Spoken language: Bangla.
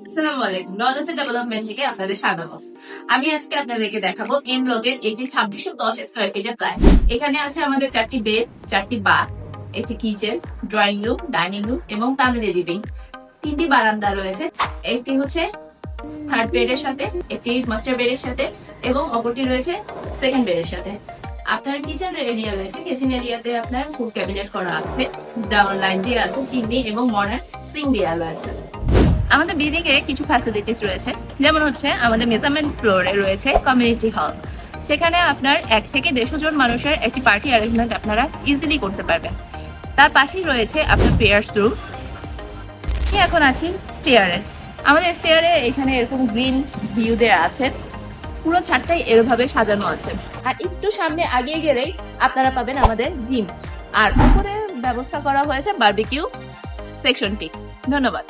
আসসালামু আলাইকুম, নলেজ ডেভেলপমেন্ট থেকে আপনাদের স্বাগত। আমি আজকে আপনাদেরকে দেখাবো এম ব্লকের একটি 2610 স্কয়ার ফিটের ফ্ল্যাট। এখানে আছে আমাদের 4টি বেড, 4টি বাথ, একটি kitchen, drawing room, dining room এবং ফ্যামিলি লিভিং। 3টি বারান্দা রয়েছে, একটি হচ্ছে থার্ড বেডের সাথে, একটি মাস্টার বেডের সাথে এবং অপরটি রয়েছে সেকেন্ড বেডের সাথে। আপনার কিচেন এরিয়া রয়েছে, কিচেন এরিয়াতে আপনার ফুড ক্যাবিনেট করা আছে, ডাউন লাইন দিয়ে আছে, চিমনি এবং মডার্ন সিঙ্ক দেওয়া রয়েছে। আমাদের বিল্ডিং এ কিছু ফ্যাসিলিটিস রয়েছে, যেমন হচ্ছে আমাদের মেজারমেন্ট ফ্লোরে রয়েছে কমিউনিটি হল। সেখানে আপনার 1 থেকে 150 জন মানুষের একটি পার্টি অ্যারেঞ্জমেন্ট আপনারা ইজিলি করতে পারবেন। তার পাশেই রয়েছে আপনার প্রেয়ার্স রুম। এখন আছি স্টেয়ারে। আমাদের স্টেয়ারে এখানে এরকম গ্রিন ভিউ দেয়া আছে, পুরো ছাদটাই এরভাবে সাজানো আছে। আর একটু সামনে আগিয়ে গেলেই আপনারা পাবেন আমাদের জিম, আর উপরে ব্যবস্থা করা হয়েছে বারবিকিউ সেকশনটি। ধন্যবাদ।